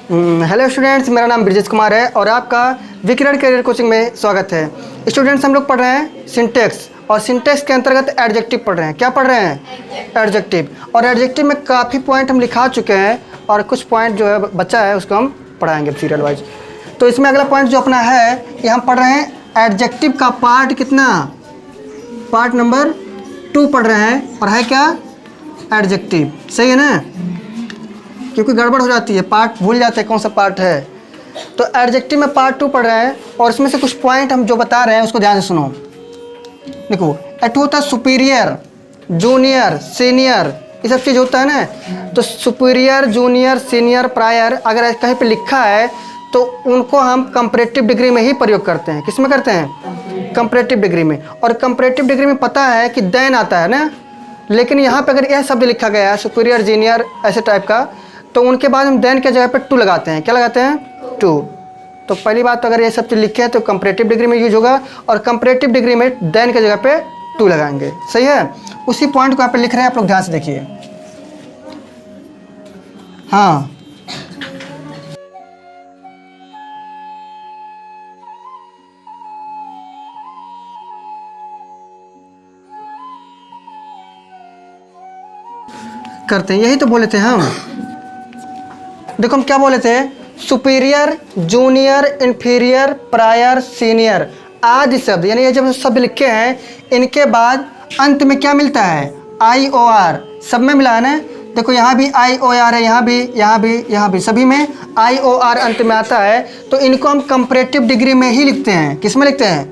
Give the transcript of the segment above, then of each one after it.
Hello students, मेरा नाम ब्रिजेश कुमार है और आपका विकिरण करियर कोचिंग में स्वागत है। स्टूडेंट्स, हम लोग पढ़ रहे हैं सिंटेक्स और सिंटेक्स के अंतर्गत एडजेक्टिव पढ़ रहे हैं। क्या पढ़ रहे हैं? एडजेक्टिव। और एडजेक्टिव में काफ़ी पॉइंट हम लिखा चुके हैं और कुछ पॉइंट जो है बचा है उसको हम पढ़ाएंगे सीरियल वाइज। तो इसमें अगला पॉइंट जो अपना है ये हम पढ़ रहे हैं एडजेक्टिव का पार्ट कितना, पार्ट नंबर 2 पढ़ रहे हैं और है क्या, एडजेक्टिव। सही है ना, क्योंकि गड़बड़ हो जाती है, पार्ट भूल जाते हैं कौन सा पार्ट है। तो एडजेक्टिव में पार्ट 2 पढ़ रहे हैं और इसमें से कुछ पॉइंट हम जो बता रहे हैं उसको ध्यान से सुनो। देखो, एक होता है सुपीरियर, जूनियर, सीनियर, ये सब चीज़ होता है ना। तो सुपीरियर, जूनियर, सीनियर, प्रायर अगर कहीं पे लिखा है तो उनको हम कंपैरेटिव डिग्री में ही प्रयोग करते हैं। किस में करते हैं? कंपैरेटिव डिग्री में। और कंपैरेटिव डिग्री में पता है कि देन आता है ना, लेकिन यहाँ पे अगर यह शब्द लिखा गया है सुपीरियर, जीनियर ऐसे टाइप का, तो उनके बाद हम देन के जगह पे टू लगाते हैं। क्या लगाते हैं? टू। तो पहली बात तो अगर ये सब चीज़ लिखे हैं तो कंपैरेटिव डिग्री में यूज होगा और कंपैरेटिव डिग्री में देन के जगह पे टू लगाएंगे। सही है, उसी पॉइंट को यहाँ पे लिख रहे हैं, आप लोग ध्यान से देखिए। हाँ, करते हैं, यही तो बोले थे हम। देखो हम क्या बोले थे, superior, junior, inferior, prior, senior आदि शब्द, यानी ये जब शब्द लिखे हैं इनके बाद अंत में क्या मिलता है? IOR। सब में मिला है ना। देखो यहाँ भी IOR है, यहाँ भी, यहाँ भी, यहाँ भी, सभी में IOR अंत में आता है। तो इनको हम कंपैरेटिव डिग्री में ही लिखते हैं। किस में लिखते हैं?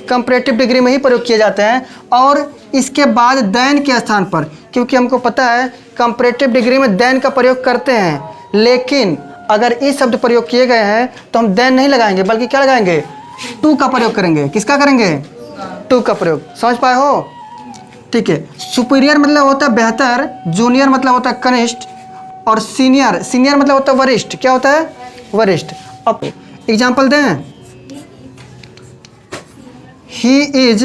कंपैरेटिव डिग्री में ही प्रयोग किए जाते हैं। और इसके बाद देन के स्थान पर, क्योंकि हमको पता है कंपैरेटिव डिग्री में देन का प्रयोग करते हैं, लेकिन अगर इस शब्द प्रयोग किए गए हैं तो हम देन नहीं लगाएंगे, बल्कि क्या लगाएंगे? टू का प्रयोग करेंगे। किसका करेंगे? टू का प्रयोग। समझ पाए हो? ठीक है। सुपीरियर मतलब होता है बेहतर, जूनियर मतलब होता है कनिष्ठ, और सीनियर, सीनियर मतलब होता है वरिष्ठ। क्या होता है? वरिष्ठ। अब एग्जाम्पल दें, he is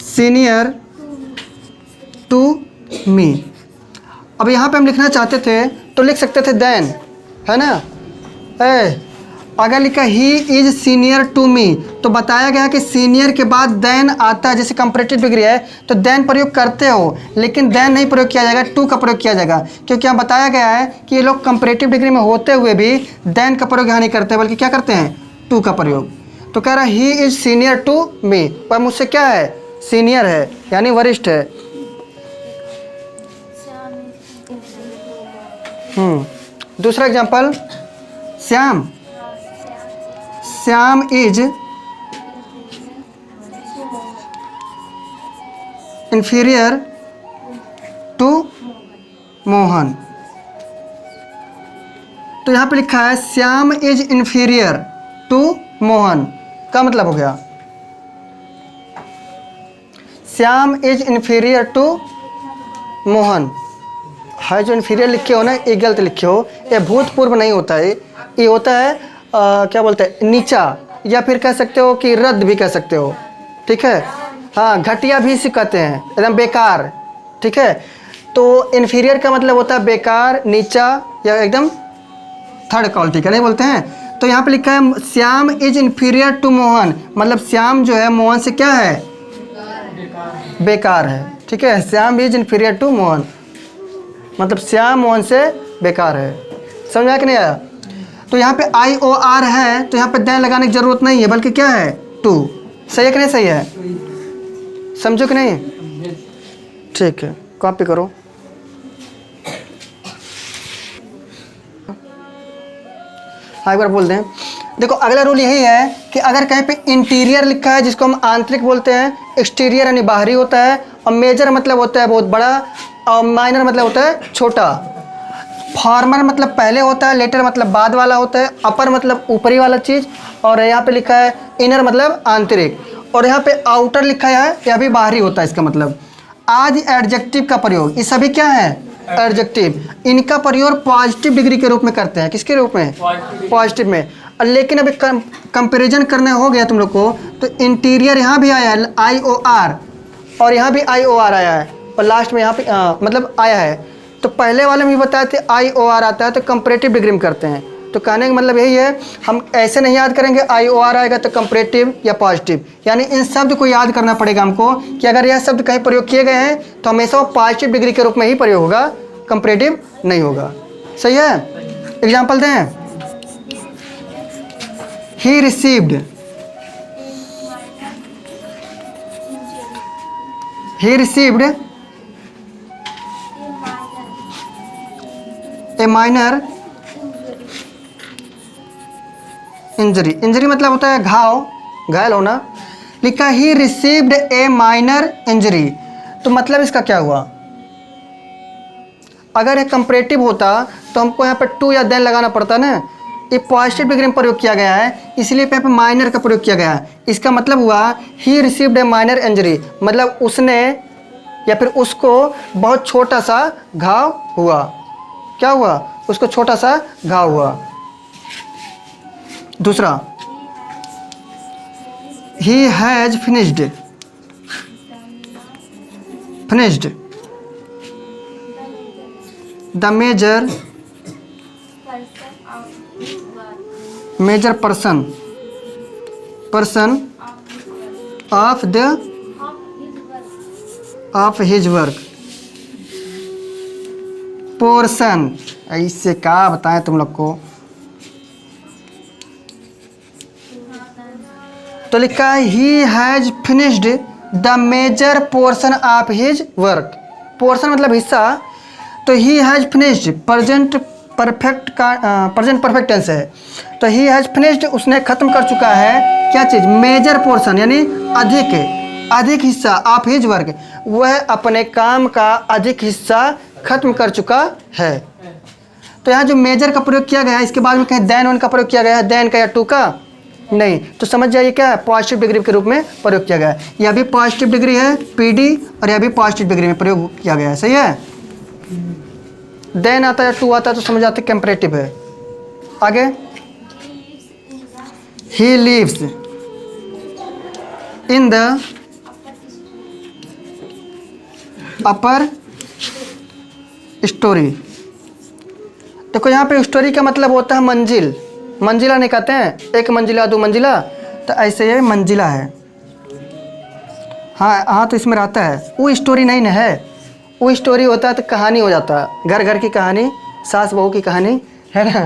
senior to me. अब यहाँ पे हम लिखना चाहते थे तो लिख सकते थे देन, है ना। अगर लिखा he is senior to me तो बताया गया कि सीनियर के बाद देन आता है। जैसे कंपैरेटिव डिग्री है तो देन प्रयोग करते हो, लेकिन देन नहीं प्रयोग किया जाएगा, टू का प्रयोग किया जाएगा, क्योंकि यहाँ बताया गया है कि ये लोग कंपैरेटिव डिग्री में होते हुए भी देन का प्रयोग यहाँ नहीं करते, बल्कि क्या करते हैं? टू का प्रयोग। तो कह रहा है he is senior to me, पर मुझसे क्या है? सीनियर है, यानी वरिष्ठ है। दूसरा example, Shyam, Shyam is inferior to Mohan. तो यहाँ पे लिखा है Shyam is inferior to Mohan, का मतलब हो गया Shyam is inferior to Mohan. है जो इंफीरियर लिखे हो ना, ये गलत लिखे हो, ये भूतपूर्व नहीं होता है, ये होता है क्या बोलते हैं, नीचा, या फिर कह सकते हो कि रद्द भी कह सकते हो। ठीक है, हाँ, घटिया भी इसे कहते हैं, एकदम बेकार। ठीक है, तो इन्फीरियर का मतलब होता है बेकार, नीचा, या एकदम थर्ड क्वालिटी का नहीं बोलते हैं। तो यहाँ पे लिखा है Shyam is inferior to Mohan, मतलब श्याम जो है मोहन से क्या है? बेकार है। ठीक है, Shyam is inferior to Mohan मतलब श्याम मोहन से बेकार है। समझ आया कि नहीं आया? तो यहाँ पे IOR है तो यहाँ पे देन लगाने की जरूरत नहीं है, बल्कि क्या है? टू। सही है कि नहीं सही है? समझो कि नहीं? ठीक है, कॉपी करो। हाँ, एक बार बोल दें। देखो, अगला रूल यही है कि अगर कहीं पे इंटीरियर लिखा है जिसको हम आंतरिक बोलते हैं, एक्सटीरियर यानी बाहरी होता है, और मेजर मतलब होता है बहुत बड़ा, और माइनर मतलब होता है छोटा, फॉर्मर मतलब पहले होता है, लेटर मतलब बाद वाला होता है, अपर मतलब ऊपरी वाला चीज़, और यहाँ पे लिखा है इनर मतलब आंतरिक, और यहाँ पे आउटर लिखा है, यह भी बाहरी होता है। इसका मतलब आज एडजेक्टिव का प्रयोग, ये सभी क्या है? एडजेक्टिव। इनका प्रयोग पॉजिटिव डिग्री के रूप में करते हैं। किसके रूप में? पॉजिटिव में। लेकिन अभी कंपैरिजन करना हो गया तुम लोग को, तो इंटीरियर यहाँ भी आया है IOR, और यहाँ भी IOR आया है, और लास्ट में यहाँ पे मतलब आया है तो पहले वाले में भी बताए थे IOR आता है तो कंपैरेटिव डिग्री में करते हैं। तो कहने का मतलब यही है, हम ऐसे नहीं याद करेंगे IOR आएगा तो कंपैरेटिव या पॉजिटिव, यानी इन शब्द को याद करना पड़ेगा हमको कि अगर यह शब्द कहीं प्रयोग किए गए हैं तो हमेशा वो पॉजिटिव डिग्री के रूप में ही प्रयोग होगा, कंपैरेटिव नहीं होगा। सही है? एग्जाम्पल दें। He received, he received a minor injury। Injury मतलब होता है घाव, घायल होना। लिखा he received a minor injury, तो मतलब इसका क्या हुआ? अगर ये कंपैरेटिव होता तो हमको यहाँ पर टू या देन लगाना पड़ता ना। ये पॉजिटिव डिग्री में प्रयोग किया गया है, इसलिए यहाँ पे माइनर का प्रयोग किया गया है। इसका मतलब हुआ he received A minor injury, मतलब उसने या फिर उसको बहुत छोटा सा घाव हुआ। क्या हुआ? उसको छोटा सा घाव हुआ। दूसरा, he has finished the major person of his work. Portion, इससे क्या बताएं तुम लोग को। तो लिखा है he has finished the major portion of his work. Portion मतलब हिस्सा, तो he has finished present perfect tense है। तो ही हैज फिनिश्ड, उसने खत्म कर चुका है क्या चीज़? मेजर पोर्शन, यानी अधिक हिस्सा ऑफ हिज वर्क, वह अपने काम का अधिक हिस्सा खत्म कर चुका है। तो यहाँ जो मेजर का प्रयोग किया गया है, इसके बाद में कहीं देन वन का प्रयोग किया गया है, देन का या टू का नहीं, तो समझ जाइए क्या है, पॉजिटिव डिग्री के रूप में प्रयोग किया गया है। यह भी पॉजिटिव डिग्री है PD, और यह भी पॉजिटिव डिग्री में प्रयोग किया गया है। सही है? देन आता है, टू आता है, तो समझ आते कंपैरेटिव है। आगे, he lives in the upper storey. देखो यहाँ पे स्टोरी का मतलब होता है मंजिल, मंजिला नहीं कहते हैं, एक मंजिला दो मंजिला, तो ऐसे ये मंजिला है। हाँ, तो इसमें रहता है। वो स्टोरी नहीं ना है, वो स्टोरी होता है तो कहानी हो जाता है, घर घर की कहानी, सास बहू की कहानी, है ना।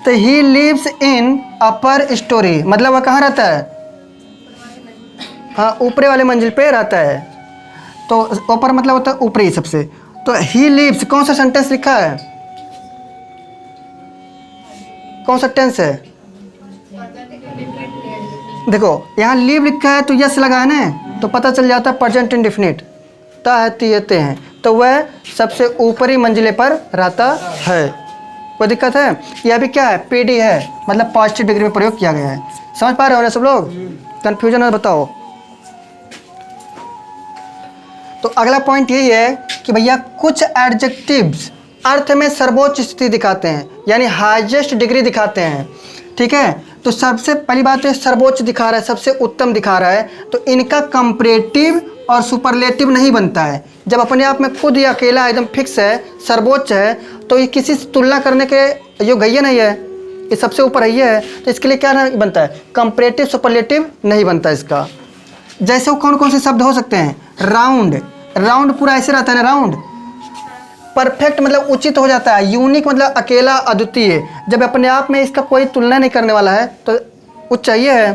तो ही लिव्स इन अपर स्टोरी, मतलब वह कहाँ रहता है? हाँ, ऊपरी वाले मंजिल पे रहता है। तो ऊपर मतलब होता है ऊपरी सबसे। तो ही लिव्स, कौन सा सेंटेंस लिखा है? कौन सा टेंस है? देखो यहाँ लिव लिखा है तो यस लगा है ना, तो पता चल जाता है प्रेजेंट इंडेफिनिट, ते हैं, तो वह सबसे ऊपरी मंजिले पर रहता है। कोई दिक्कत है? यह भी क्या है? PD है, मतलब पॉजिटिव डिग्री में प्रयोग किया गया है। समझ पा रहे हो ना सब लोग? कंफ्यूजन है बताओ। तो अगला पॉइंट यही है कि भैया कुछ एडजेक्टिव्स अर्थ में सर्वोच्च स्थिति दिखाते हैं, यानी हाईएस्ट डिग्री दिखाते हैं। ठीक है? तो सबसे पहली बात तो सर्वोच्च दिखा रहा है, सबसे उत्तम दिखा रहा है, तो इनका कंपैरेटिव और सुपरलेटिव नहीं बनता है। जब अपने आप में खुद ही अकेला एकदम फिक्स है, सर्वोच्च है, तो ये किसी से तुलना करने के योग्य ही नहीं है, ये सबसे ऊपर ही है। तो इसके लिए क्या नहीं बनता है? कंपैरेटिव सुपरलेटिव नहीं बनता इसका। जैसे वो कौन कौन से शब्द हो सकते हैं? राउंड, राउंड पूरा ऐसे रहता है ना, राउंड। परफेक्ट मतलब उचित हो जाता है। यूनिक मतलब अकेला अद्वितीय, जब अपने आप में इसका कोई तुलना नहीं करने वाला है तो उच्च चाहिए है।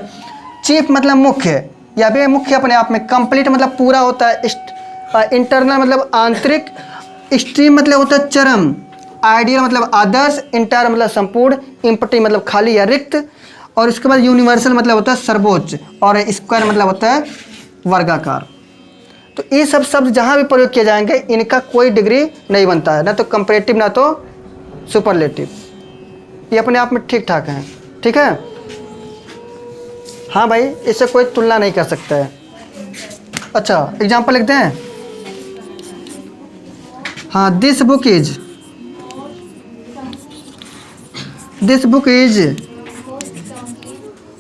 चीफ मतलब मुख्य, या भी मुख्य अपने आप में। कंप्लीट मतलब पूरा होता है। इंटरनल मतलब आंतरिक। एक्सट्रीम मतलब होता है चरम। आइडियल मतलब आदर्श। इंटायर मतलब संपूर्ण। इम्पटी मतलब खाली या रिक्त। और इसके बाद यूनिवर्सल मतलब होता है सर्वोच्च। और स्क्वायर मतलब होता है वर्गाकार। तो ये सब शब्द जहाँ भी प्रयोग किए जाएंगे इनका कोई डिग्री नहीं बनता है, ना तो कंपैरेटिव ना तो सुपरलेटिव। ये अपने आप में ठीक ठाक हैं। ठीक है? हाँ भाई, इससे कोई तुलना नहीं कर सकता है। अच्छा, एग्जाम्पल लिखते हैं। हाँ, this book is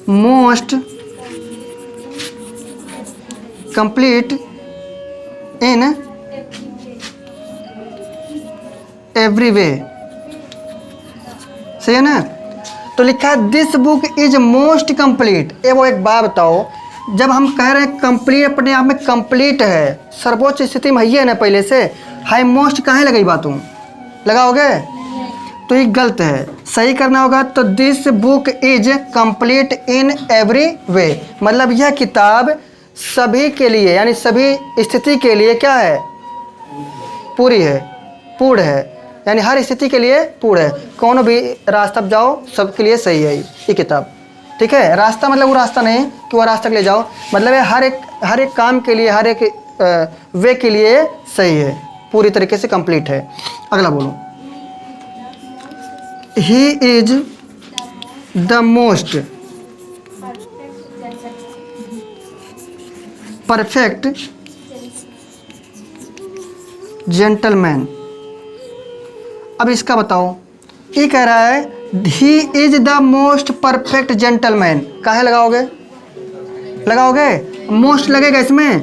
most complete in every way, सही है ना। तो लिखा है this book is most complete. ये वो एक बात बताओ, जब हम कह रहे हैं कंप्लीट अपने आप में कंप्लीट है, सर्वोच्च स्थिति में है ना पहले से, हाई मोस्ट कहाँ लगाई बात हूँ, लगाओगे तो ये गलत है, सही करना होगा। तो this book is complete in every way, मतलब यह किताब सभी के लिए यानी सभी स्थिति के लिए क्या है, पूरी है, पूर्ण है, यानी हर स्थिति के लिए पूर्ण है। कौन भी रास्ता पर जाओ सबके लिए सही है ये किताब, ठीक है। रास्ता मतलब वो रास्ता नहीं कि वो रास्ता के लिए जाओ, मतलब है हर एक काम के लिए, हर एक वे के लिए सही है, पूरी तरीके से कंप्लीट है। अगला बोलो, he is the most perfect gentleman. अब इसका बताओ, ये कह रहा है he is the most perfect gentleman, काहे लगाओगे, मोस्ट लगेगा इसमें,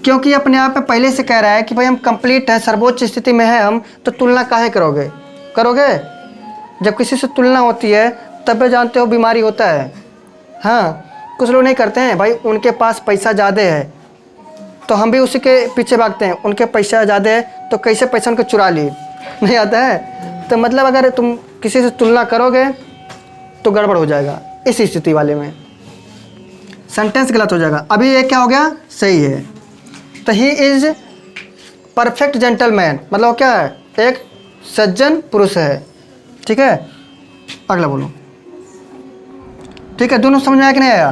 क्योंकि अपने आप में पहले से कह रहा है कि भाई हम कंप्लीट है, सर्वोच्च स्थिति में है हम, तो तुलना काहे करोगे। जब किसी से तुलना होती है तब भी जानते हो बीमारी होता है। हाँ, कुछ लोग नहीं करते हैं, भाई उनके पास पैसा ज़्यादा है तो हम भी उसी के पीछे भागते हैं, उनके पैसा ज़्यादा है तो कैसे पैसा उनको चुरा लिए, नहीं आता है। तो मतलब अगर तुम किसी से तुलना करोगे तो गड़बड़ हो जाएगा, इस स्थिति वाले में सेंटेंस गलत हो जाएगा। अभी ये क्या हो गया, सही है। तो ही इज परफेक्ट जेंटलमैन मतलब क्या है, एक सज्जन पुरुष है, ठीक है। अगला बोलो, ठीक है। दोनों समझ में आया कि नहीं आया।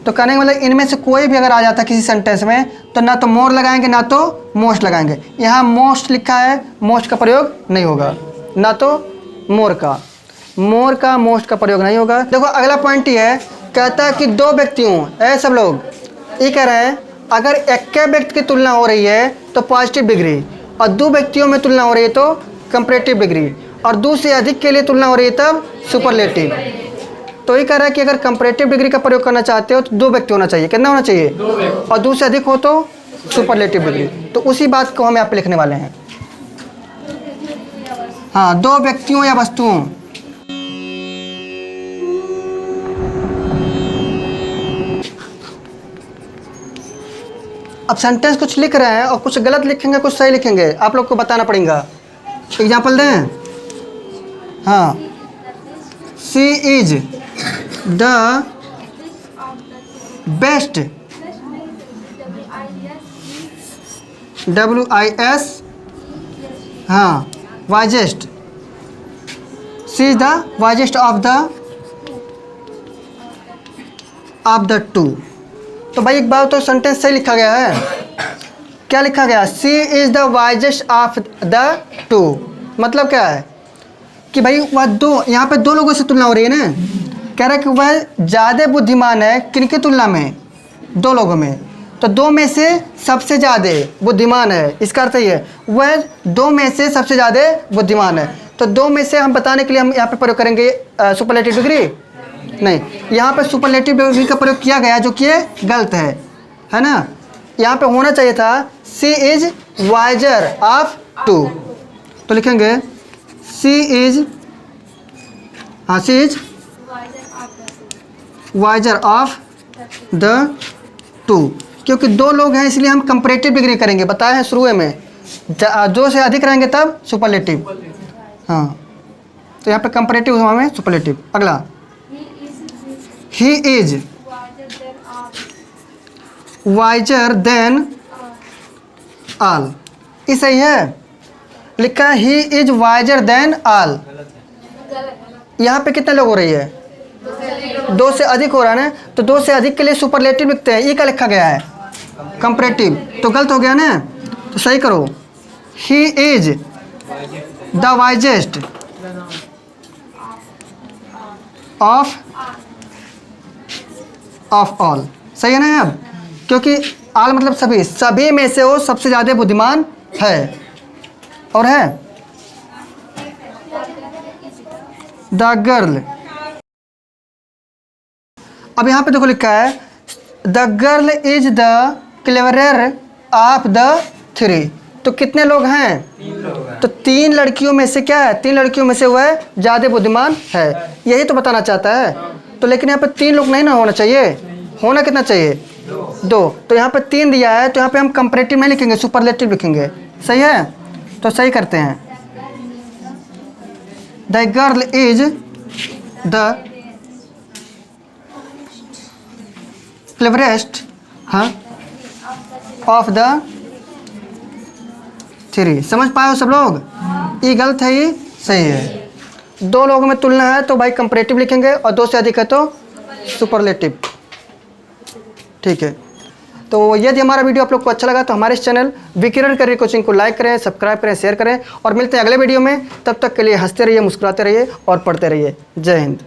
तो कहने का मतलब इनमें से कोई भी अगर आ जाता है किसी सेंटेंस में तो ना तो मोर लगाएंगे ना तो मोस्ट लगाएंगे। यहाँ मोस्ट लिखा है, मोस्ट का प्रयोग नहीं होगा, ना तो मोर का मोस्ट का प्रयोग नहीं होगा। देखो अगला पॉइंट ये है, कहता है कि दो व्यक्तियों, ऐ सब लोग ये कह रहे हैं अगर एक व्यक्ति की तुलना हो रही है तो पॉजिटिव डिग्री, और दो व्यक्तियों में तुलना हो रही है तो कंपैरेटिव डिग्री, और दो से अधिक के लिए तुलना हो रही है तब सुपरलेटिव। तो ये कह रहा है कि अगर कंपैरेटिव डिग्री का प्रयोग करना चाहते हो तो दो व्यक्ति होना चाहिए, कितना होना चाहिए, और दो से अधिक हो तो सुपरलेटिव डिग्री। तो उसी बात को हम यहाँ पे लिखने वाले हैं। हाँ, दो व्यक्तियों या वस्तुओं। अब सेंटेंस कुछ लिख रहे हैं और कुछ गलत लिखेंगे, कुछ सही लिखेंगे, आप लोग को बताना पड़ेगा। एग्जाम्पल दें, हाँ, she is the best, WIS, हाँ, wisest, she is the wisest of the to. तो भाई एक बात तो सेंटेंस सही लिखा गया है, क्या लिखा गया, she is the wisest of the to. मतलब क्या है कि भाई वह दो, यहाँ पे दो लोगों से तुलना हो रही है ना, कह रहा है कि वह ज़्यादा बुद्धिमान है किनकी तुलना में, दो लोगों में। तो दो में से सबसे ज़्यादा बुद्धिमान है, इसका अर्थ ये है वह दो में से सबसे ज़्यादा बुद्धिमान है। तो दो में से हम बताने के लिए हम यहाँ पे प्रयोग करेंगे सुपरलेटिव डिग्री, नहीं, यहाँ पे सुपरलेटिव डिग्री का प्रयोग किया गया जो कि गलत है ना। यहाँ पे होना चाहिए था she is wiser of two, तो लिखेंगे शी इज, हाँ, she is wiser of the two, क्योंकि दो लोग हैं इसलिए हम कंपैरेटिव डिग्री करेंगे, बताए हैं शुरू में, दो से अधिक रहेंगे तब सुपरलेटिव। हाँ, तो यहाँ पे कंपैरेटिव हुआ में सुपरलेटिव। अगला, he is visor then all, ये सही है, लिखा है he is visor then all. यहाँ पे कितने लोग हो रही है, दो से अधिक हो रहा है ना, तो दो से अधिक के लिए सुपरलेटिव लिखते हैं, ये क्या लिखा गया है, कंपैरेटिव, तो गलत हो गया ना, तो सही करो, he is the wisest of all, सही है ना। अब क्योंकि ऑल मतलब सभी में से वो सबसे ज़्यादा बुद्धिमान है, और है द गर्ल। अब यहाँ पे देखो लिखा है the girl is the cleverer of the three, तो कितने लोग हैं? तो 3 लड़कियों में से क्या है? 3 लड़कियों में से वह ज़्यादा बुद्धिमान है, यही तो बताना चाहता है। तो लेकिन यहाँ पे 3 लोग नहीं ना होना चाहिए, होना कितना चाहिए? 2। तो यहाँ पे 3 दिया है, तो यहाँ पे हम कंपैरेटिव नहीं लिखेंगे, सुपरलेटिव लिखेंगे। सही है, तो सही करते हैं। The girl is the cleverest of the 3। समझ पाए हो सब लोग? ये गलत है, ये सही है। 2 लोगों में तुलना है तो भाई कंपैरेटिव लिखेंगे, और 2 से अधिक है तो सुपरलेटिव। ठीक है, तो यदि हमारा वीडियो आप लोग को अच्छा लगा तो हमारे इस चैनल विकिरण करियर कोचिंग को लाइक करें, सब्सक्राइब करें, शेयर करें, और मिलते हैं अगले वीडियो में। तब तक के लिए हंसते रहिए, मुस्कुराते रहिए और पढ़ते रहिए। जय हिंद।